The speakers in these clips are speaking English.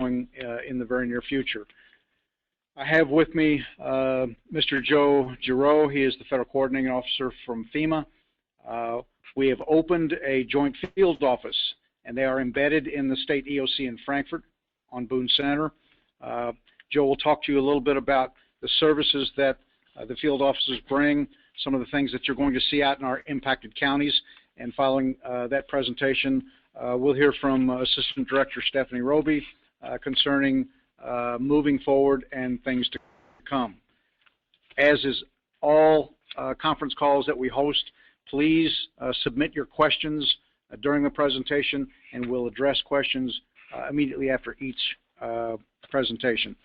in the very near future. I have with me Mr. Joe Giroux. He is the Federal Coordinating Officer from FEMA. We have opened a joint field office, and they are embedded in the state EOC in Frankfort on Boone Center. Joe will talk to you a little bit about the services that the field offices bring, some of the things that you're going to see out in our impacted counties, and following that presentation, we'll hear from Assistant Director Stephanie Roby concerning moving forward and things to come. As is all conference calls that we host, please submit your questions during the presentation, and we'll address questions immediately after each presentation.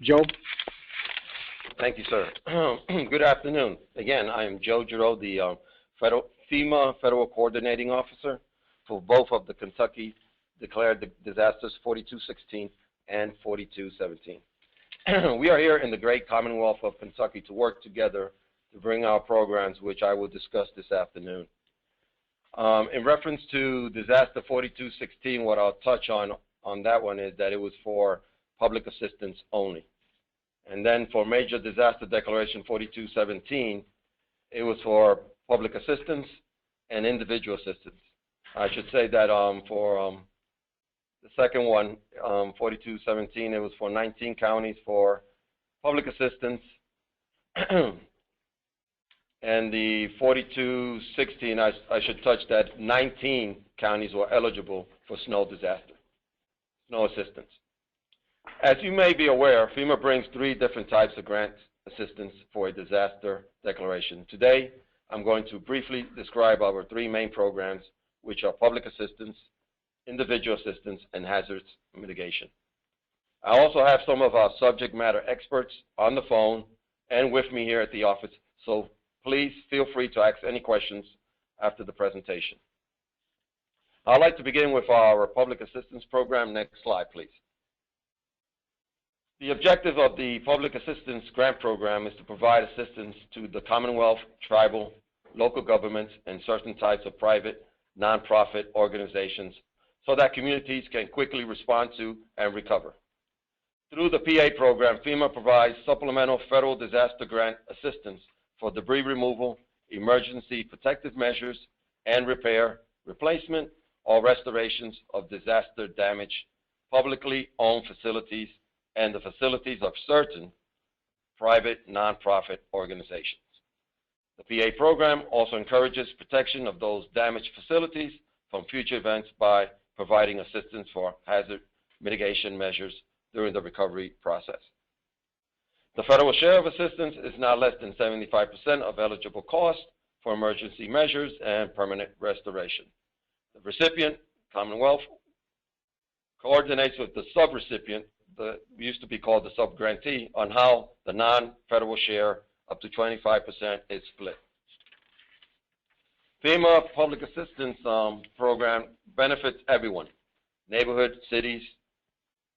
Joe? Thank you, sir. Good afternoon. Again, I am Joe Giroux, the FEMA Federal Coordinating Officer for both of the Kentucky declared disasters 4216 and 4217. We are here in the great Commonwealth of Kentucky to work together to bring our programs, which I will discuss this afternoon. In reference to disaster 4216, what I'll touch on that one is that it was for public assistance only. And then for major disaster declaration 4217, it was for public assistance and individual assistance. I should say that for the second one, 4217, it was for 19 counties for public assistance. And the 4216, I should touch that 19 counties were eligible for snow disaster, snow assistance. As you may be aware, FEMA brings 3 different types of grant assistance for a disaster declaration. Today, I'm going to briefly describe our 3 main programs, which are public assistance, individual assistance, and hazards mitigation. I also have some of our subject matter experts on the phone and with me here at the office, so please feel free to ask any questions after the presentation. I'd like to begin with our public assistance program. Next slide, please. The objective of the Public Assistance Grant Program is to provide assistance to the Commonwealth, tribal, local governments, and certain types of private, nonprofit organizations so that communities can quickly respond to and recover. Through the PA program, FEMA provides supplemental federal disaster grant assistance for debris removal, emergency protective measures, and repair, replacement, or restorations of disaster damaged publicly owned facilities and the facilities of certain private nonprofit organizations. The PA program also encourages protection of those damaged facilities from future events by providing assistance for hazard mitigation measures during the recovery process. The federal share of assistance is now less than 75% of eligible costs for emergency measures and permanent restoration. The recipient, Commonwealth, coordinates with the subrecipient, used to be called the subgrantee, on how the non-federal share up to 25% is split. FEMA Public Assistance Program benefits everyone, neighborhood, cities,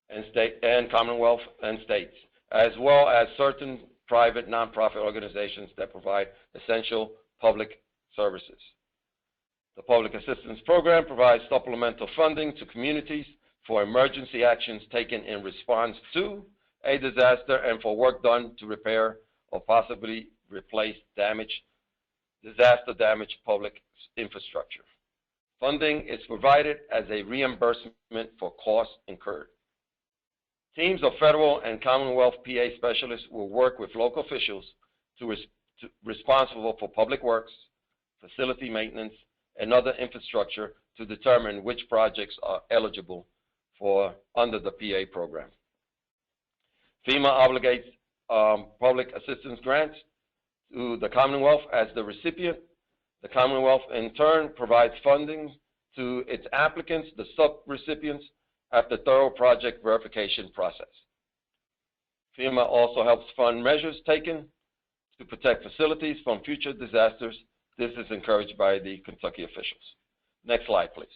and state, and Commonwealth and states, as well as certain private nonprofit organizations that provide essential public services. The Public Assistance Program provides supplemental funding to communities for emergency actions taken in response to a disaster and for work done to repair or possibly replace disaster-damaged public infrastructure. Funding is provided as a reimbursement for costs incurred. Teams of federal and Commonwealth PA specialists will work with local officials responsible for public works, facility maintenance, and other infrastructure to determine which projects are eligible for under the PA program. FEMA obligates public assistance grants to the Commonwealth as the recipient. The Commonwealth, in turn, provides funding to its applicants, the sub-recipients, after thorough project verification process. FEMA also helps fund measures taken to protect facilities from future disasters. This is encouraged by the Kentucky officials. Next slide, please.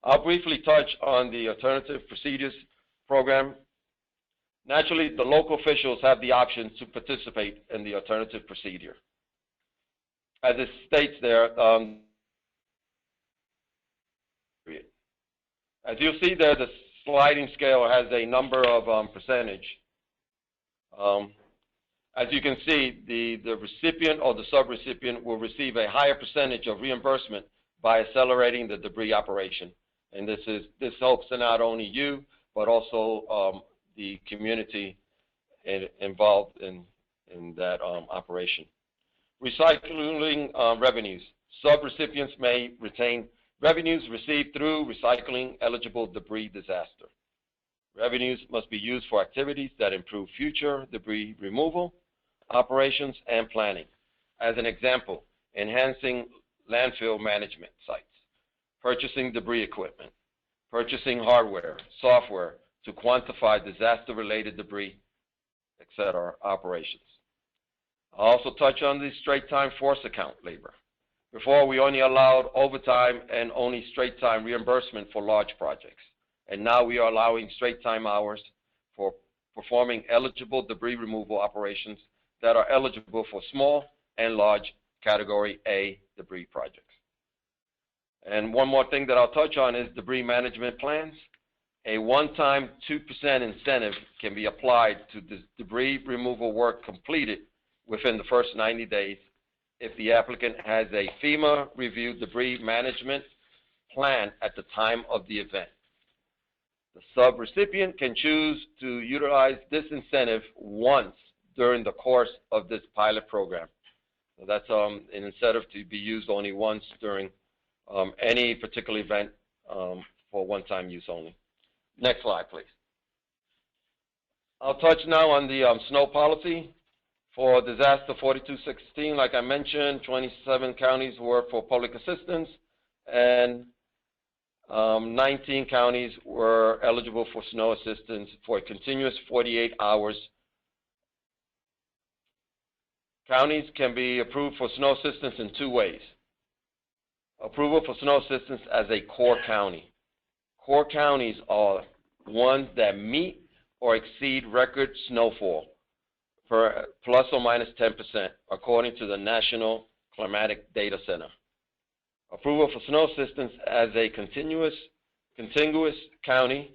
I'll briefly touch on the Alternative Procedures Program. Naturally, the local officials have the option to participate in the alternative procedure. As it states there, As you see there, the sliding scale has a number of percentage. As you can see, the recipient or the subrecipient will receive a higher percentage of reimbursement by accelerating the debris operation. And this helps not only you, but also the community involved in that operation. Recycling revenues. Subrecipients may retain revenues received through recycling eligible debris disaster. Revenues must be used for activities that improve future debris removal, operations, and planning. As an example, enhancing landfill management sites, purchasing debris equipment, purchasing hardware, software to quantify disaster-related debris, etc. operations. I'll also touch on the straight-time force account labor. Before, we only allowed overtime and only straight-time reimbursement for large projects. And now we are allowing straight-time hours for performing eligible debris removal operations that are eligible for small and large Category A debris projects. And one more thing that I'll touch on is debris management plans. A one-time 2% incentive can be applied to the debris removal work completed within the first 90 days if the applicant has a FEMA-reviewed debris management plan at the time of the event. The subrecipient can choose to utilize this incentive once during the course of this pilot program. So that's an incentive to be used only once during any particular event for one-time use only. Next slide, please. I'll touch now on the snow policy. For disaster 4216, like I mentioned, 27 counties were for public assistance, and 19 counties were eligible for snow assistance for a continuous 48 hours. Counties can be approved for snow assistance in two ways. Approval for snow assistance as a core county. Core counties are ones that meet or exceed record snowfall for plus or minus 10%, according to the National Climatic Data Center. Approval for snow assistance as a contiguous county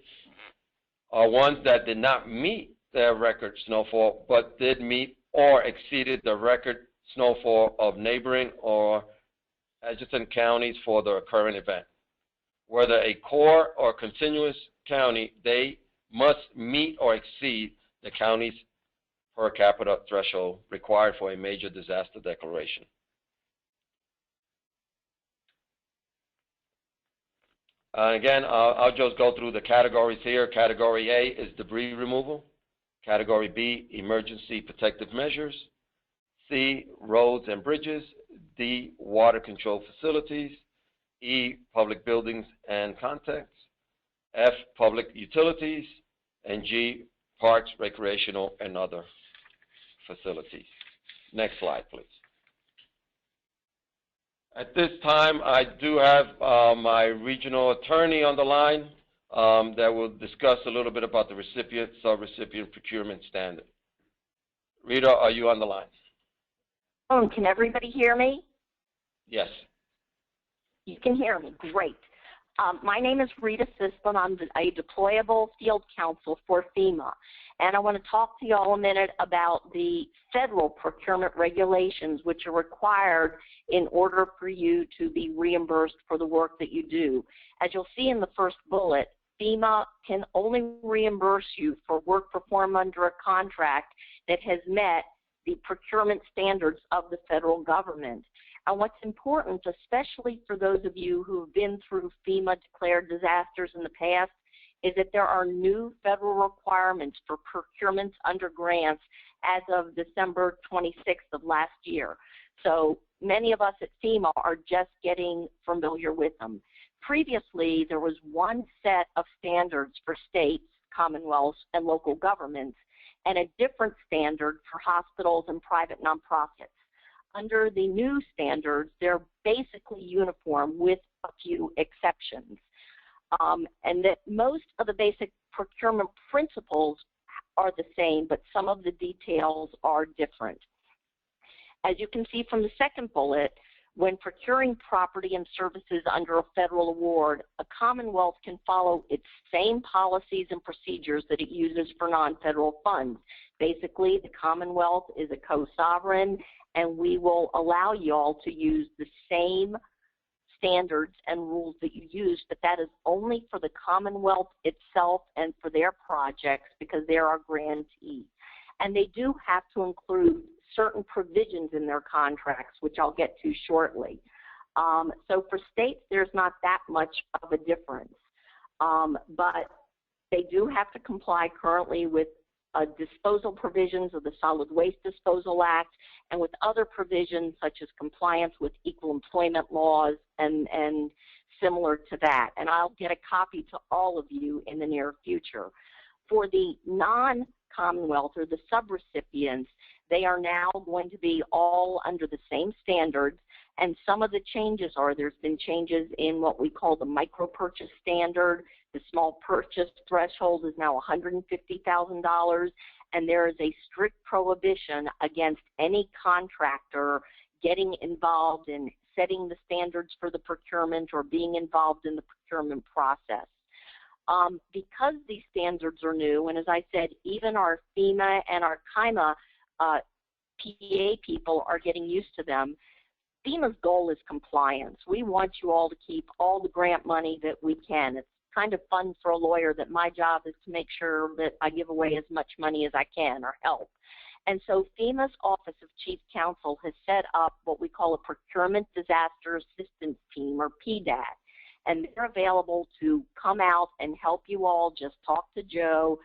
are ones that did not meet their record snowfall, but did meet or exceeded the record snowfall of neighboring or adjacent counties for the current event. Whether a core or continuous county, they must meet or exceed the county's per capita threshold required for a major disaster declaration. Again, I'll just go through the categories here. Category A is debris removal. Category B, emergency protective measures. C, roads and bridges. D, water control facilities. E, public buildings and contents. F, public utilities. And G, parks, recreational, and other facilities. Next slide, please. At this time, I do have my regional attorney on the line that will discuss a little bit about the recipient, subrecipient procurement standard. Rita, are you on the line? Can everybody hear me? Yes. You can hear me. Great. My name is Rita Sisplin. I'm a deployable field counsel for FEMA. And I want to talk to you all a minute about the federal procurement regulations, which are required in order for you to be reimbursed for the work that you do. As you'll see in the first bullet, FEMA can only reimburse you for work performed under a contract that has met the procurement standards of the federal government. And what's important, especially for those of you who have been through FEMA-declared disasters in the past, is that there are new federal requirements for procurements under grants as of December 26th of last year. So many of us at FEMA are just getting familiar with them. Previously, there was one set of standards for states, commonwealths, and local governments, and a different standard for hospitals and private nonprofits. Under the new standards, they're basically uniform with a few exceptions. And that most of the basic procurement principles are the same, but some of the details are different. As you can see from the second bullet, When procuring property and services under a federal award, a Commonwealth can follow its same policies and procedures that it uses for non-federal funds. Basically, the Commonwealth is a co-sovereign, and we will allow you all to use the same standards and rules that you use, but that is only for the Commonwealth itself and for their projects because they're our grantee. And they do have to include certain provisions in their contracts, which I'll get to shortly. So for states, there's not that much of a difference, but they do have to comply currently with disposal provisions of the Solid Waste Disposal Act and with other provisions such as compliance with equal employment laws and similar to that. And I'll get a copy to all of you in the near future. For the non-Commonwealth or the subrecipients, they are now going to be all under the same standards, and some of the changes are there's been changes in what we call the micro-purchase standard. The small purchase threshold is now $150,000, and there is a strict prohibition against any contractor getting involved in setting the standards for the procurement or being involved in the procurement process. Because these standards are new, and as I said, even our FEMA and our CIMA PA people are getting used to them, FEMA's goal is compliance. We want you all to keep all the grant money that we can. It's kind of fun for a lawyer that my job is to make sure that I give away as much money as I can or help. And so FEMA's Office of Chief Counsel has set up what we call a Procurement Disaster Assistance Team, or PDAT. And they're available to come out and help you all. Just talk to Joe,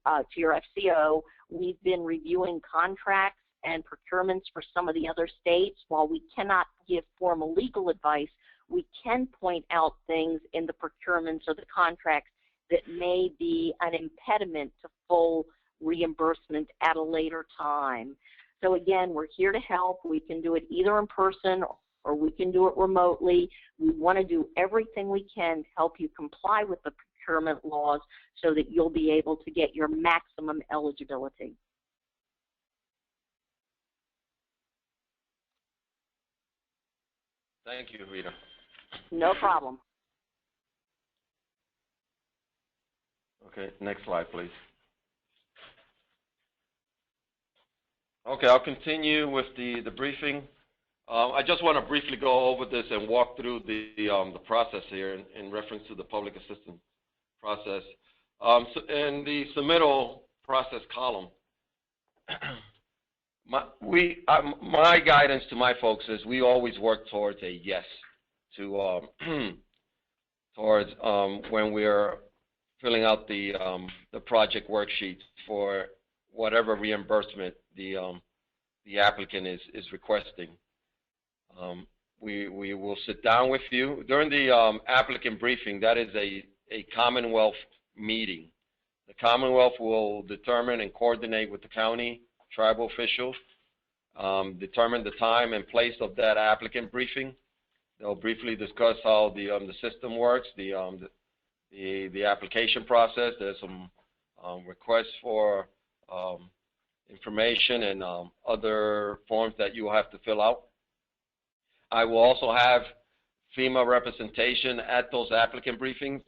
to your FCO. We've been reviewing contracts and procurements for some of the other states. While we cannot give formal legal advice, we can point out things in the procurements or the contracts that may be an impediment to full reimbursement at a later time. So again, we're here to help. We can do it either in person or we can do it remotely. We want to do everything we can to help you comply with the procurement laws so that you'll be able to get your maximum eligibility. Thank you, Rita. No problem. Okay, next slide, please. Okay, I'll continue with the briefing. I just want to briefly go over this and walk through the process here in reference to the public assistance process. So in the submittal process column, my guidance to my folks is we always work towards a yes to towards when we're filling out the project worksheet for whatever reimbursement the applicant is requesting. We will sit down with you during the applicant briefing. That is a Commonwealth meeting. The Commonwealth will determine and coordinate with the county tribal officials, determine the time and place of that applicant briefing. They'll briefly discuss how the system works, the application process. There's some requests for information and other forms that you will have to fill out. I will also have FEMA representation at those applicant briefings,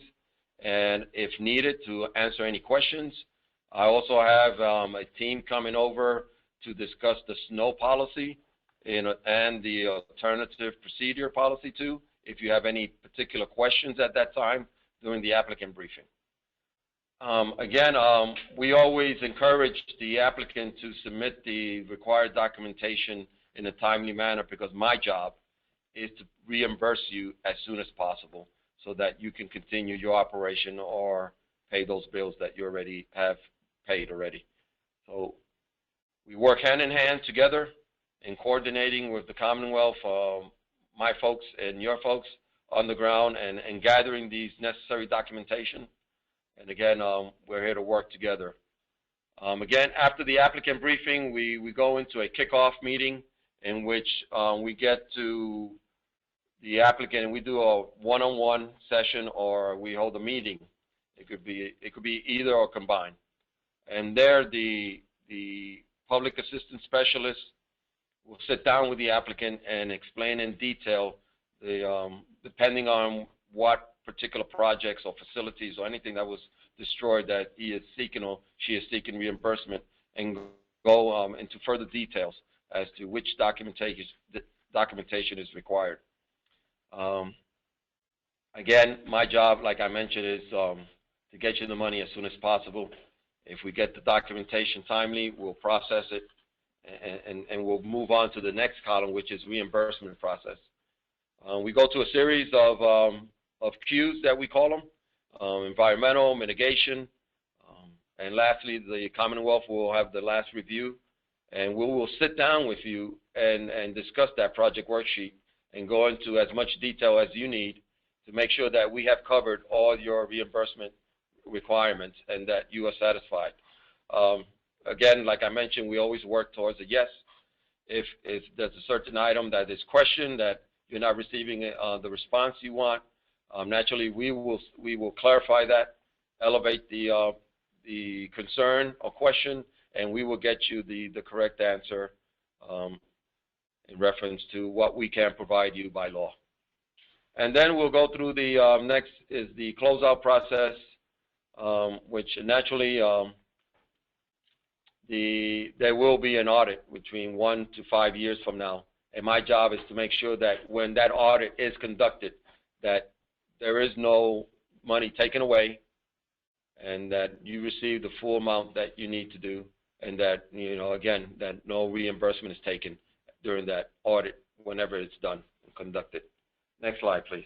and if needed, to answer any questions. I also have a team coming over to discuss the snow policy and the alternative procedure policy too, if you have any particular questions at that time during the applicant briefing. Again, we always encourage the applicant to submit the required documentation in a timely manner, because my job is to reimburse you as soon as possible so that you can continue your operation or pay those bills that you already have paid already. So we work hand in hand together in coordinating with the Commonwealth, my folks and your folks on the ground, and gathering these necessary documentation. And again, we're here to work together. Again, after the applicant briefing, we go into a kickoff meeting in which we get to the applicant and we do a one-on-one session, or we hold a meeting. It could be either or combined. And there, the public assistance specialist we'll sit down with the applicant and explain in detail the, depending on what particular projects or facilities or anything that was destroyed that he is seeking or she is seeking reimbursement, and go into further details as to which documentation is required. Again, my job, like I mentioned, is to get you the money as soon as possible. If we get the documentation timely, we'll process it, and we'll move on to the next column, which is reimbursement process. We go to a series of Qs that we call them, environmental, mitigation, and lastly, the Commonwealth will have the last review, and we will sit down with you and discuss that project worksheet and go into as much detail as you need to make sure that we have covered all your reimbursement requirements and that you are satisfied. Again, like I mentioned, we always work towards a yes. If there's a certain item that is questioned, that you're not receiving the response you want, naturally we will clarify that, elevate the concern or question, and we will get you the correct answer in reference to what we can provide you by law. And then we'll go through the next is the closeout process, which naturally there will be an audit between 1 to 5 years from now. And my job is to make sure that when that audit is conducted, that there is no money taken away, and that you receive the full amount that you need to do, and that, you know, again, that no reimbursement is taken during that audit whenever it's done and conducted. Next slide, please.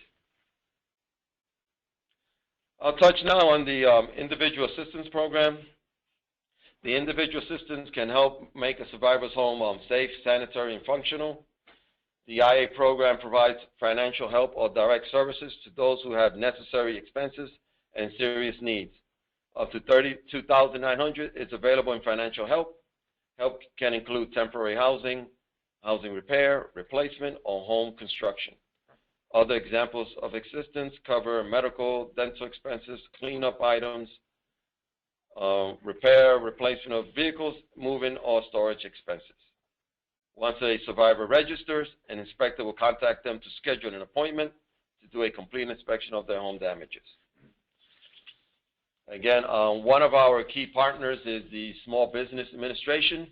I'll touch now on the individual assistance program. The individual assistance can help make a survivor's home safe, sanitary, and functional. The IA program provides financial help or direct services to those who have necessary expenses and serious needs. Up to $32,900 is available in financial help. Help can include temporary housing, housing repair, replacement, or home construction. Other examples of assistance cover medical, dental expenses, cleanup items, repair, replacement of vehicles, moving, or storage expenses. Once a survivor registers, an inspector will contact them to schedule an appointment to do a complete inspection of their home damages. Again, one of our key partners is the Small Business Administration.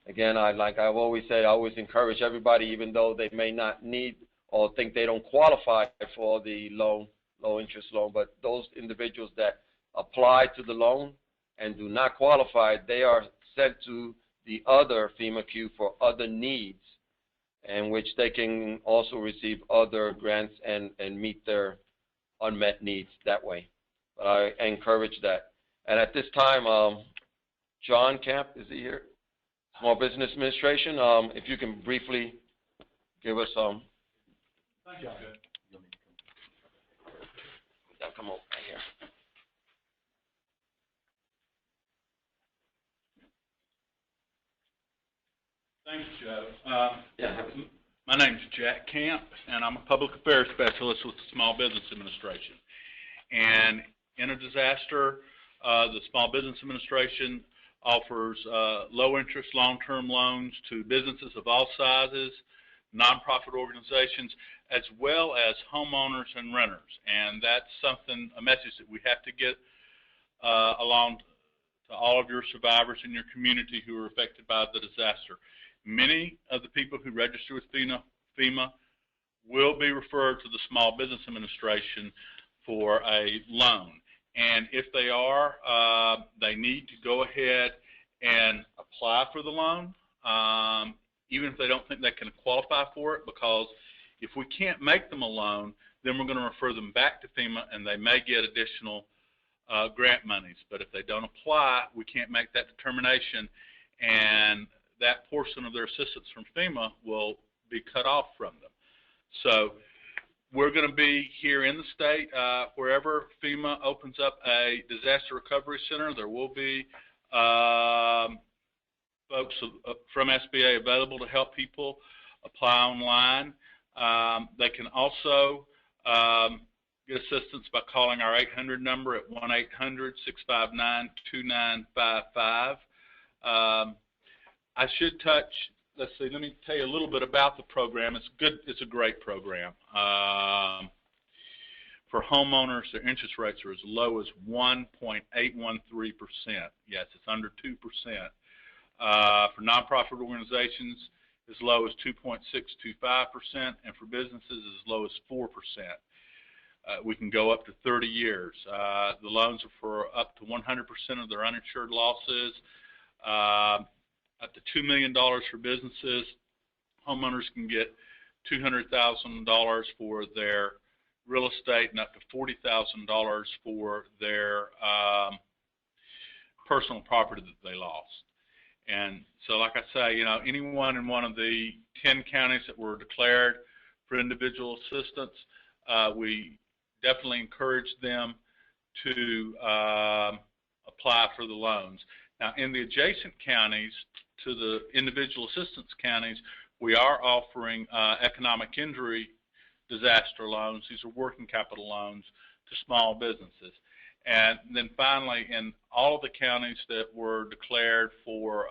Again, like I've always said, I always encourage everybody, even though they may not need or think they don't qualify for the loan, low interest loan, but those individuals that apply to the loan and do not qualify, they are sent to the other FEMA queue for other needs, in which they can also receive other grants and meet their unmet needs that way. But I encourage that. And at this time, John Camp, is he here? Small Business Administration, if you can briefly give us some. Thank you. Come over here. Thanks, Joe. My name's Jack Camp, and I'm a public affairs specialist with the Small Business Administration. And in a disaster, the Small Business Administration offers low-interest, long-term loans to businesses of all sizes, nonprofit organizations, as well as homeowners and renters. And that's a message that we have to get along to all of your survivors in your community who are affected by the disaster. Many of the people who register with FEMA will be referred to the Small Business Administration for a loan. And if they are, they need to go ahead and apply for the loan, even if they don't think they can qualify for it, because if we can't make them a loan, then we're going to refer them back to FEMA, and they may get additional grant monies. But if they don't apply, we can't make that determination, and that portion of their assistance from FEMA will be cut off from them. So we're going to be here in the state. Wherever FEMA opens up a disaster recovery center, there will be folks from SBA available to help people apply online. They can also get assistance by calling our 800 number at 1-800-659-2955. I should touch let's see, let me tell you a little bit about the program. It's good. It's a great program. For homeowners, their interest rates are as low as 1.813%. Yes, it's under 2%. For nonprofit organizations, as low as 2.625%, and for businesses, as low as 4%. We can go up to 30 years. The loans are for up to 100% of their uninsured losses, up to $2 million for businesses. Homeowners can get $200,000 for their real estate and up to $40,000 for their personal property that they lost. And so, like I say, anyone in one of the 10 counties that were declared for individual assistance, we definitely encourage them to apply for the loans. Now, in the adjacent counties to the individual assistance counties, we are offering economic injury disaster loans. These are working capital loans to small businesses. And then finally, in all of the counties that were declared for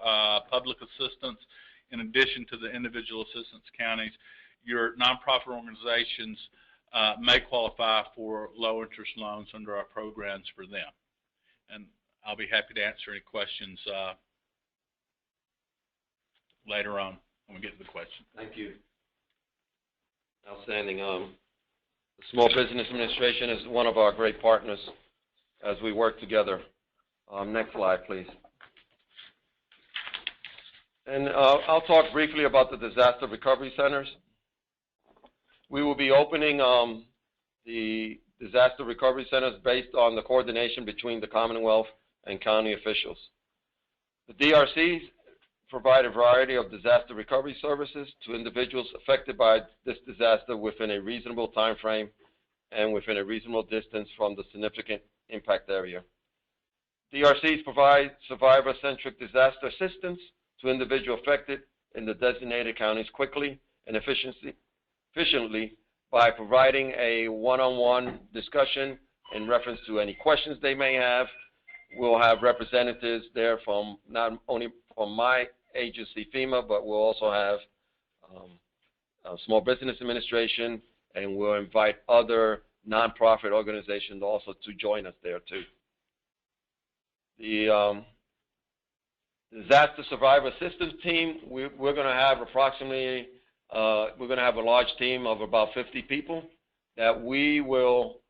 public assistance, in addition to the individual assistance counties, your nonprofit organizations may qualify for low interest loans under our programs for them. And I'll be happy to answer any questions later on when we get to the question. Thank you. Outstanding. The Small Business Administration is one of our great partners as we work together. Next slide, please. And I'll talk briefly about the disaster recovery centers. We will be opening the disaster recovery centers based on the coordination between the Commonwealth and county officials. The DRCs provide a variety of disaster recovery services to individuals affected by this disaster within a reasonable time frame and within a reasonable distance from the significant impact area. DRCs provide survivor-centric disaster assistance to individuals affected in the designated counties quickly and efficiently by providing a one-on-one discussion in reference to any questions they may have. We'll have representatives there from not only from my agency, FEMA, but we'll also have Small Business Administration, and we'll invite other nonprofit organizations also to join us there too. The disaster survivor assistance team, we're going to have approximately, we're going to have a large team of about 50 people that we will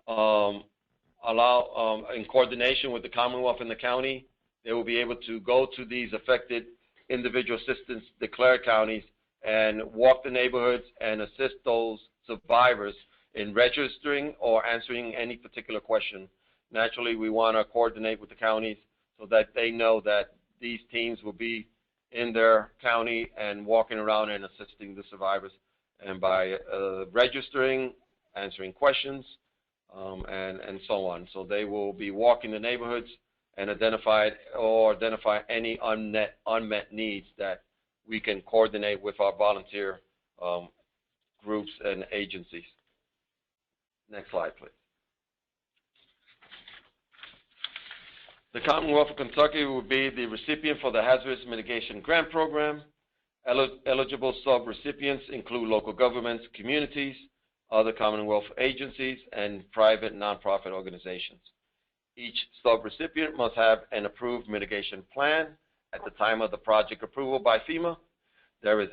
allow, in coordination with the Commonwealth and the county, they will be able to go to these affected individual assistance declared counties and walk the neighborhoods and assist those survivors in registering or answering any particular question. Naturally, we want to coordinate with the counties so that they know that these teams will be in their county and walking around and assisting the survivors. And by registering, answering questions, and so on. So they will be walking the neighborhoods and identify any unmet needs that we can coordinate with our volunteer groups and agencies. Next slide, please. The Commonwealth of Kentucky will be the recipient for the Hazardous Mitigation Grant Program. Eligible sub-recipients include local governments, communities, other Commonwealth agencies, and private nonprofit organizations. Each sub-recipient must have an approved mitigation plan at the time of the project approval by FEMA. There is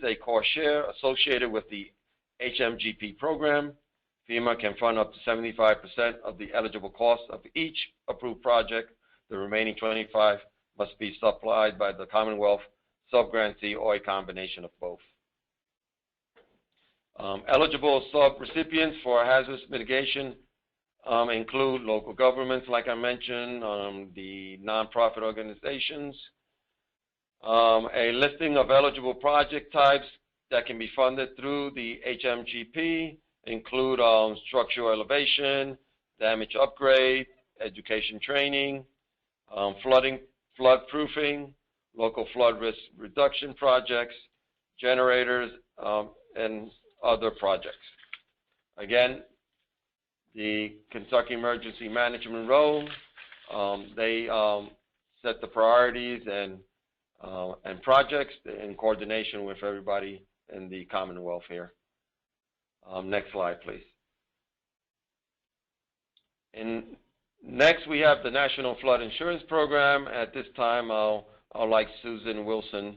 a cost share associated with the HMGP program. FEMA can fund up to 75% of the eligible cost of each approved project. The remaining 25% must be supplied by the Commonwealth, sub-grantee, or a combination of both. Eligible sub-recipients for hazardous mitigation include local governments, like I mentioned, the nonprofit organizations. A listing of eligible project types that can be funded through the HMGP include structural elevation, damage upgrade, education training, flood-proofing, local flood risk reduction projects, generators, and other projects. Again, the Kentucky Emergency Management Role, they set the priorities and and projects in coordination with everybody in the Commonwealth here. Next slide, please. Next, we have the National Flood Insurance Program. At this time, I'll like Susan Wilson,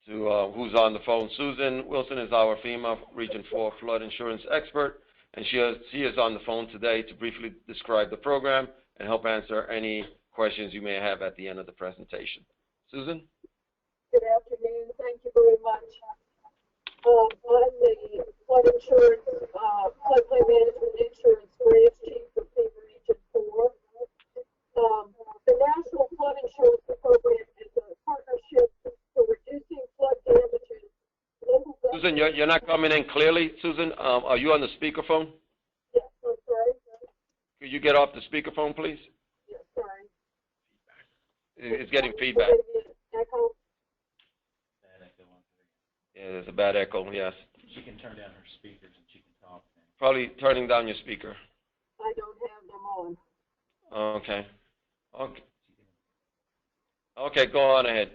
who's on the phone. Susan Wilson is our FEMA Region 4 flood insurance expert, and she is on the phone today to briefly describe the program and help answer any questions you may have at the end of the presentation. Susan? Good afternoon. Thank you very much. I'm the flood insurance, floodplain management insurance branch chief for FEMA Region 4. The National Flood Insurance Program is a partnership for reducing flood damages. Susan, you're not coming in clearly. Susan, are you on the speakerphone? Yes, I'm sorry. Could you get off the speakerphone, please? Yes, sorry. It's getting feedback. Echo? Yeah, there's a bad echo, yes. She can turn down her speakers and she can talk. Probably turning down your speaker. I don't have them on. Okay. Okay, go on ahead.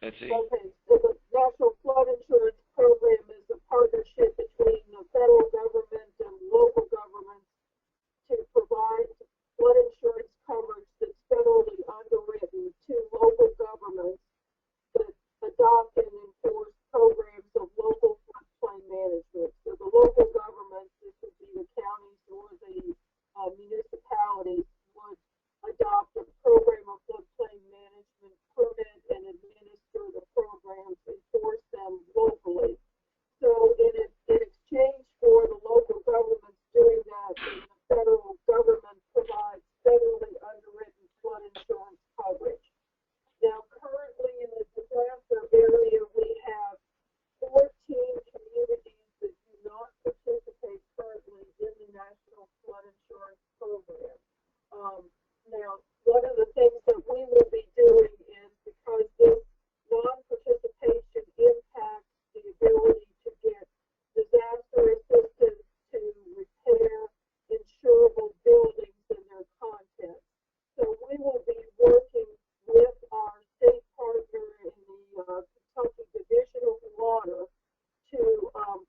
Let's see. Okay, so the National Flood Insurance Program is a partnership between the federal government and local governments to provide flood insurance coverage that's federally underwritten to local governments that adopt and enforce programs of local floodplain management. So the local governments, this would be the counties or the municipalities, would adopt a program of floodplain management, permit and administer the programs, enforce them locally. So in exchange for the local governments doing that, the federal government provides federally underwritten flood insurance coverage. Now, currently in the disaster area, we have 14 communities that do not participate currently in the National Flood Insurance Program. Now, one of the things that we will be doing is, because this non-participation impacts the ability to get disaster assistance to repair insurable buildings and their contents. So we will be working with our state partner in the Kentucky Division of Water to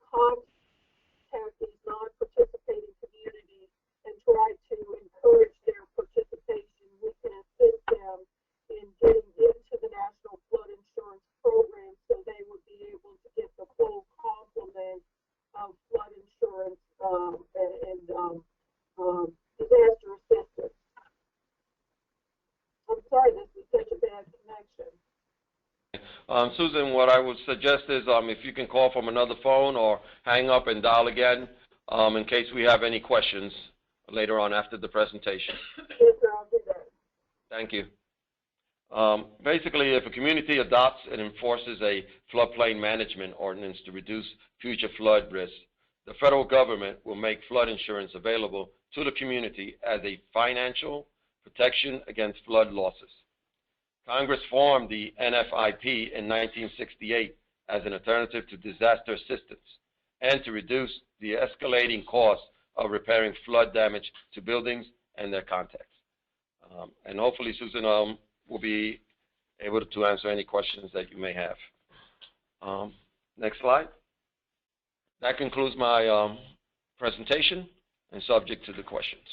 contact these non-participating communities and try to encourage their participation. We can assist them in getting into the National Flood Insurance Program so they would be able to get the full complement of flood insurance and disaster assistance. I'm sorry, this is such a bad connection. Susan, what I would suggest is if you can call from another phone or hang up and dial again in case we have any questions later on after the presentation. Yes, sir, I'll do that. Thank you. Basically, if a community adopts and enforces a floodplain management ordinance to reduce future flood risk, the federal government will make flood insurance available to the community as a financial protection against flood losses. Congress formed the NFIP in 1968 as an alternative to disaster assistance and to reduce the escalating costs of repairing flood damage to buildings and their contents. And hopefully, Susan will be able to answer any questions that you may have. Next slide. That concludes my presentation and subject to the questions.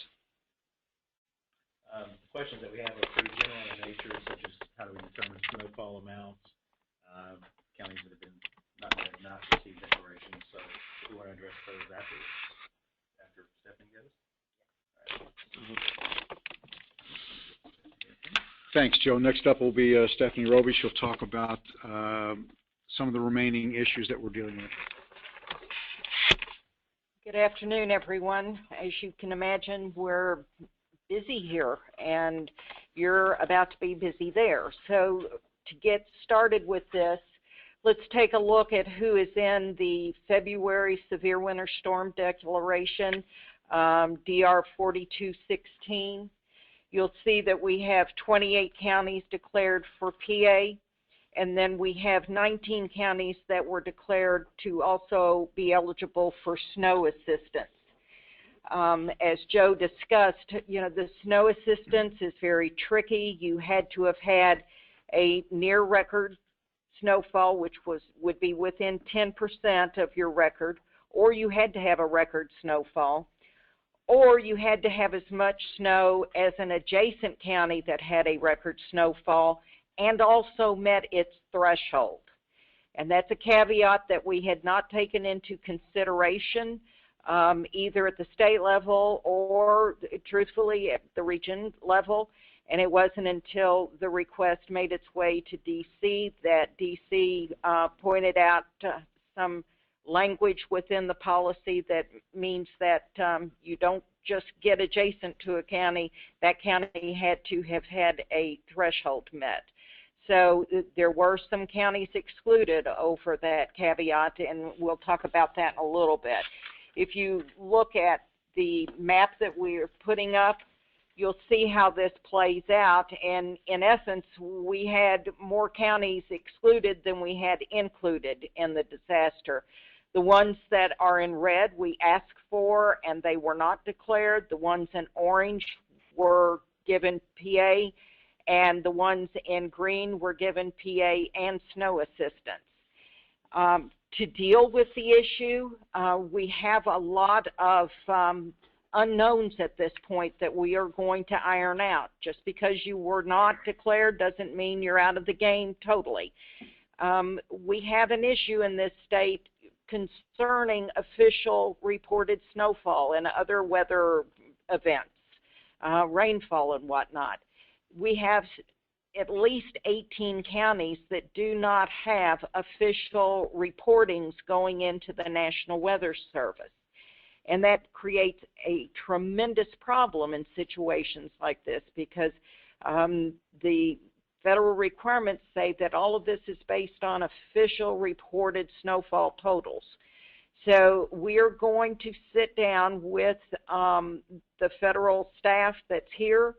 The questions that we have are pretty general in nature, such as how do we determine snowfall amounts, counties that have not received declarations. So we want to address those after Stephanie goes. Thanks, Joe. Next up will be Stephanie Roby. She'll talk about some of the remaining issues that we're dealing with. Good afternoon, everyone. As you can imagine, we're busy here, and you're about to be busy there. So to get started with this, let's take a look at who is in the February Severe Winter Storm Declaration, DR 4216. You'll see that we have 28 counties declared for PA, and then we have 19 counties that were declared to also be eligible for snow assistance. As Joe discussed, the snow assistance is very tricky. You had to have had a near record snowfall, which would be within 10% of your record, or you had to have a record snowfall, or you had to have as much snow as an adjacent county that had a record snowfall and also met its threshold. And that's a caveat that we had not taken into consideration either at the state level or, truthfully, at the region level. And it wasn't until the request made its way to D.C. that D.C. pointed out some language within the policy that means that you don't just get adjacent to a county. That county had to have had a threshold met. So there were some counties excluded over that caveat, and we'll talk about that in a little bit. If you look at the map that we're putting up, you'll see how this plays out. And in essence, we had more counties excluded than we had included in the disaster. The ones that are in red, we asked for, and they were not declared. The ones in orange were given PA, and the ones in green were given PA and snow assistance. To deal with the issue, we have a lot of unknowns at this point that we are going to iron out. Just because you were not declared doesn't mean you're out of the game totally. We have an issue in this state concerning official reported snowfall and other weather events, rainfall and whatnot. We have at least 18 counties that do not have official reportings going into the National Weather Service. And that creates a tremendous problem in situations like this because the federal requirements say that all of this is based on official reported snowfall totals. So we are going to sit down with the federal staff that's here,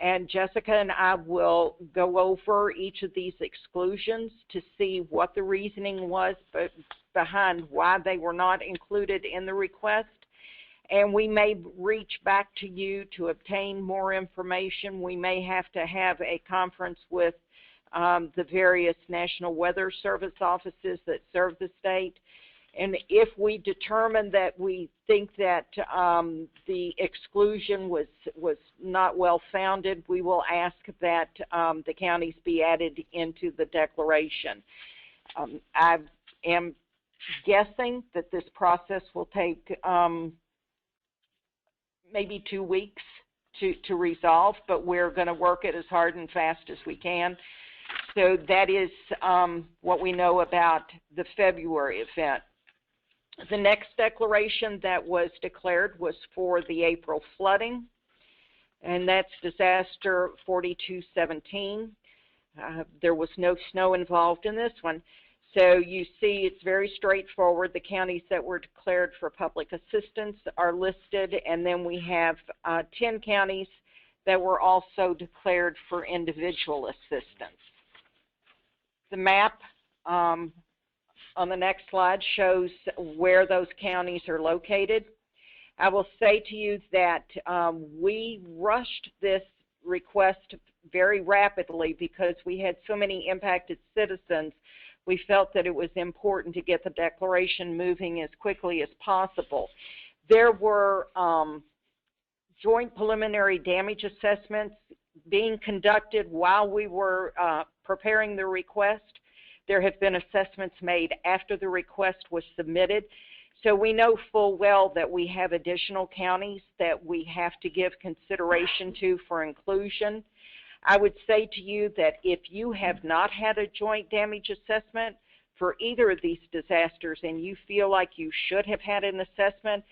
and Jessica and I will go over each of these exclusions to see what the reasoning was behind why they were not included in the request. And we may reach back to you to obtain more information. We may have to have a conference with the various National Weather Service offices that serve the state. And if we determine that we think that the exclusion was not well founded, we will ask that the counties be added into the declaration. I am guessing that this process will take maybe 2 weeks to resolve, but we're going to work it as hard and fast as we can. So that is what we know about the February event. The next declaration that was declared was for the April flooding, and that's disaster 4217. There was no snow involved in this one. So you see it's very straightforward. The counties that were declared for public assistance are listed, and then we have 10 counties that were also declared for individual assistance. The map on the next slide shows where those counties are located. I will say to you that we rushed this request very rapidly because we had so many impacted citizens. We felt that it was important to get the declaration moving as quickly as possible. There were joint preliminary damage assessments being conducted while we were preparing the request. There have been assessments made after the request was submitted. So we know full well that we have additional counties that we have to give consideration to for inclusion. I would say to you that if you have not had a joint damage assessment for either of these disasters and you feel like you should have had an assessment,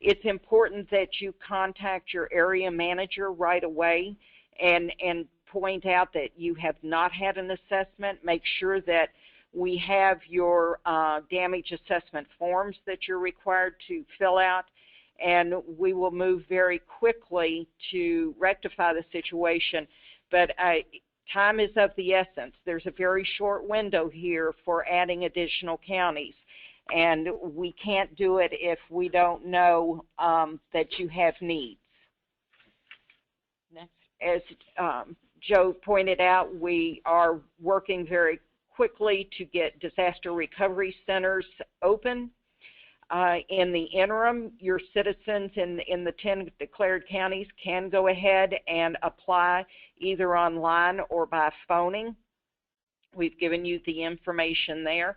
it's important that you contact your area manager right away and point out that you have not had an assessment. Make sure that we have your damage assessment forms that you're required to fill out, and we will move very quickly to rectify the situation. But time is of the essence. There's a very short window here for adding additional counties, and we can't do it if we don't know that you have needs. Next, as Joe pointed out, we are working very quickly to get disaster recovery centers open. In the interim, your citizens in the 10 declared counties can go ahead and apply either online or by phoning. We've given you the information there.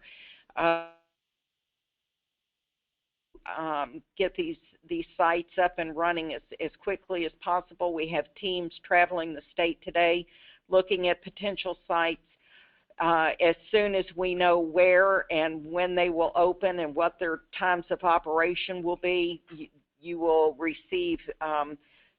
Get these sites up and running as quickly as possible. We have teams traveling the state today looking at potential sites. As soon as we know where and when they will open and what their times of operation will be, you will receive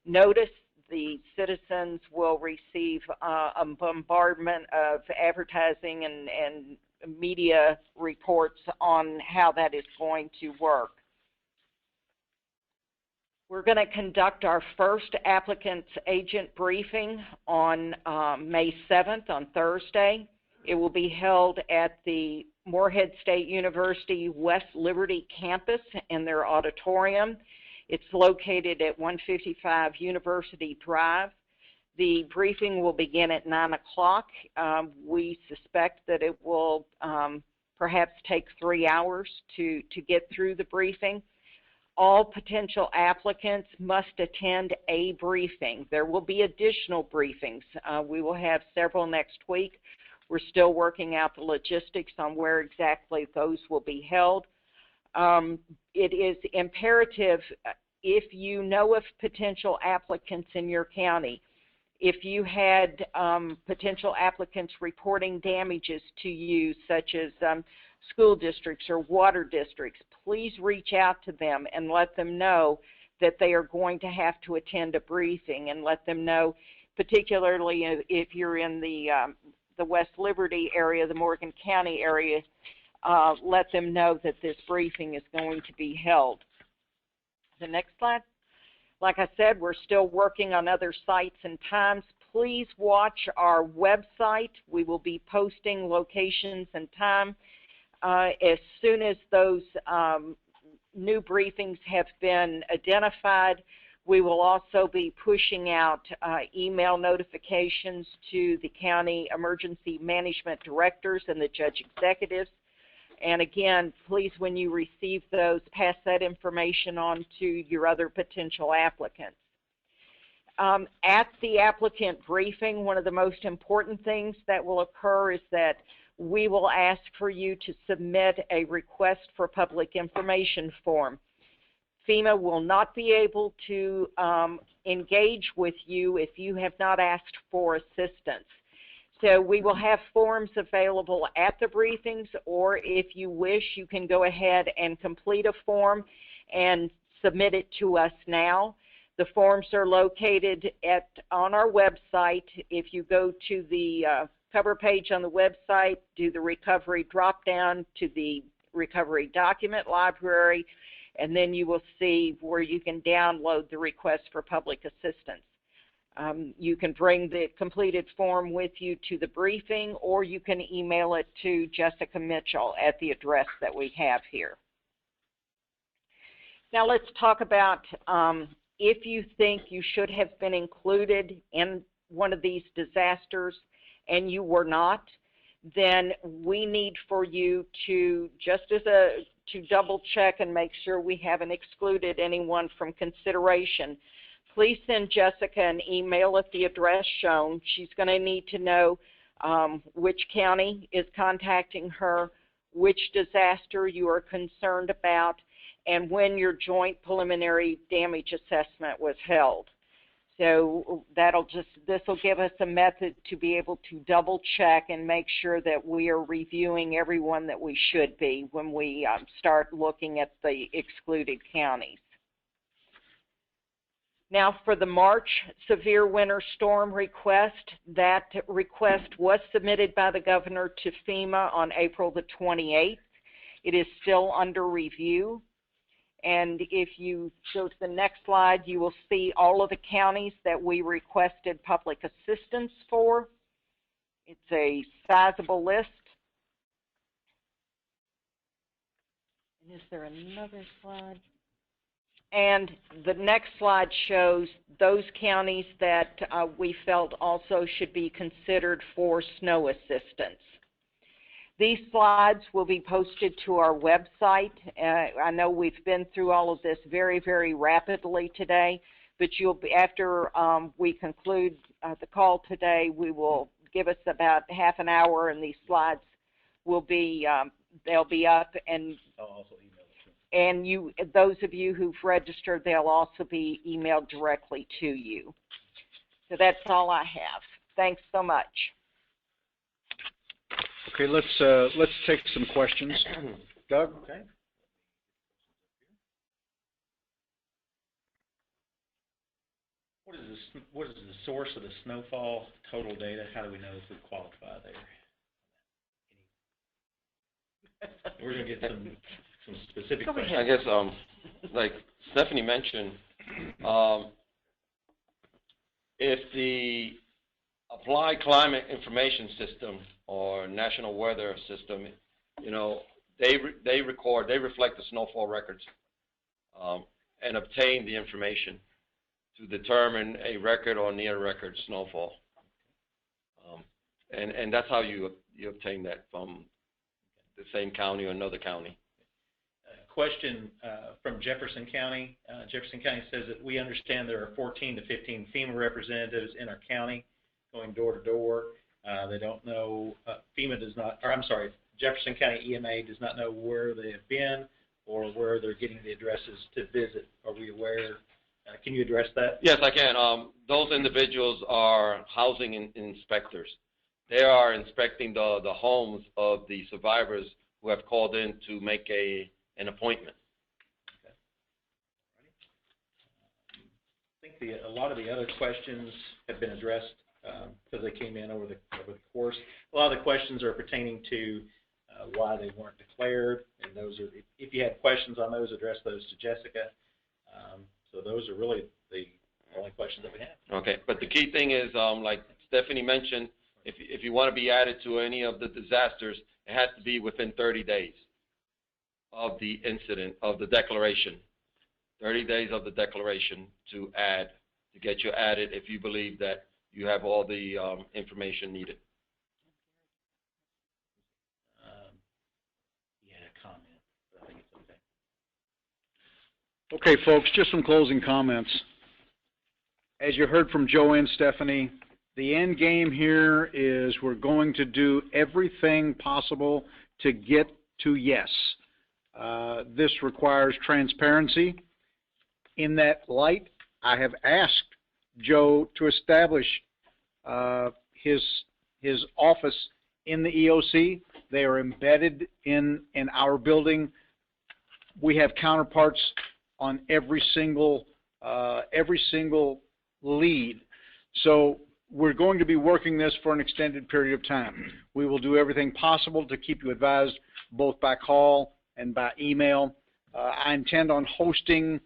notice. The citizens will receive a bombardment of advertising and media reports on how that is going to work. We're going to conduct our first applicant's agent briefing on May 7th, on Thursday. It will be held at the Morehead State University West Liberty campus in their auditorium. It's located at 155 University Drive. The briefing will begin at 9 o'clock. We suspect that it will perhaps take 3 hours to get through the briefing. All potential applicants must attend a briefing. There will be additional briefings. We will have several next week. We're still working out the logistics on where exactly those will be held. It is imperative, if you know of potential applicants in your county, if you had potential applicants reporting damages to you, such as school districts or water districts, please reach out to them and let them know that they are going to have to attend a briefing, and let them know, particularly if you're in the West Liberty area, the Morgan County area, let them know that this briefing is going to be held. The next slide. Like I said, we're still working on other sites and times. Please watch our website. We will be posting locations and time. As soon as those new briefings have been identified, we will also be pushing out email notifications to the county emergency management directors and the judge executives. And again, please, when you receive those, pass that information on to your other potential applicants. At the applicant briefing, one of the most important things that will occur is that we will ask for you to submit a request for public information form. FEMA will not be able to engage with you if you have not asked for assistance. So we will have forms available at the briefings, or if you wish, you can go ahead and complete a form and submit it to us now. The forms are located on our website. If you go to the cover page on the website, do the recovery drop-down to the recovery document library, and then you will see where you can download the request for public assistance. You can bring the completed form with you to the briefing, or you can email it to Jessica Mitchell at the address that we have here. Now let's talk about if you think you should have been included in one of these disasters and you were not, then we need for you to, to double check and make sure we haven't excluded anyone from consideration. Please send Jessica an email at the address shown. She's going to need to know which county is contacting her, which disaster you are concerned about, and when your joint preliminary damage assessment was held. So this will give us a method to be able to double check and make sure that we are reviewing everyone that we should be when we start looking at the excluded counties. Now for the March severe winter storm request, that request was submitted by the governor to FEMA on April the 28th. It is still under review. And if you go to the next slide, you will see all of the counties that we requested public assistance for. It's a sizable list. And is there another slide? And the next slide shows those counties that we felt also should be considered for snow assistance. These slides will be posted to our website. I know we've been through all of this very, very rapidly today, but you'll be, after we conclude the call today, we will give us about half an hour, and these slides will be, they'll be up, and I'll also email it to them. and you, those of you who've registered, they'll also be emailed directly to you. So that's all I have. Thanks so much. Okay, let's take some questions. Doug? Okay. What is the source of the snowfall total data? How do we know if we qualify there? We're going to get some specific questions. I guess, like Stephanie mentioned, if the Applied Climate Information System or National Weather System, you know, they reflect the snowfall records and obtain the information to determine a record or near record snowfall. And that's how you obtain that from the same county or another county. Question from Jefferson County. Jefferson County says that we understand there are 14 to 15 FEMA representatives in our county going door to door. They don't know, FEMA does not, or I'm sorry, Jefferson County EMA does not know where they have been or where they're getting the addresses to visit. Are we aware? Can you address that? Yes, I can. Those individuals are housing inspectors. They are inspecting the homes of the survivors who have called in to make an appointment. Okay. I think a lot of the other questions have been addressed because they came in over the course. A lot of the questions are pertaining to why they weren't declared, and those are, if you had questions on those, address those to Jessica. So those are really the only questions that we have. Okay, but the key thing is, like Stephanie mentioned, if you want to be added to any of the disasters, it has to be within 30 days of the incident, of the declaration. 30 days of the declaration to get you added if you believe that you have all the information needed. You had a comment, but I think it's okay. Okay, folks, just some closing comments. As you heard from Joe and Stephanie, the end game here is we're going to do everything possible to get to yes. This requires transparency. In that light, I have asked Joe to establish his office in the EOC. They are embedded in our building. We have counterparts on every single lead. So we're going to be working this for an extended period of time. We will do everything possible to keep you advised both by call and by email. I intend on hosting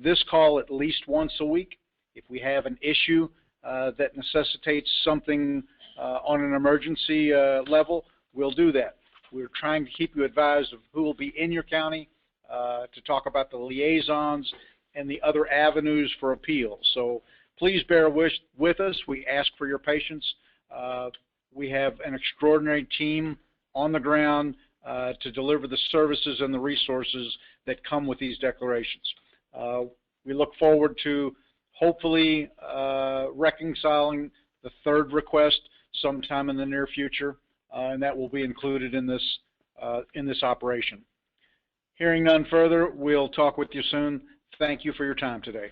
this call at least once a week. If we have an issue that necessitates something on an emergency level, we'll do that. We're trying to keep you advised of who will be in your county to talk about the liaisons and the other avenues for appeal. So please bear with us. We ask for your patience. We have an extraordinary team on the ground to deliver the services and the resources that come with these declarations. We look forward to hopefully reconciling the third request sometime in the near future, and that will be included in this operation. Hearing none further, we'll talk with you soon. Thank you for your time today.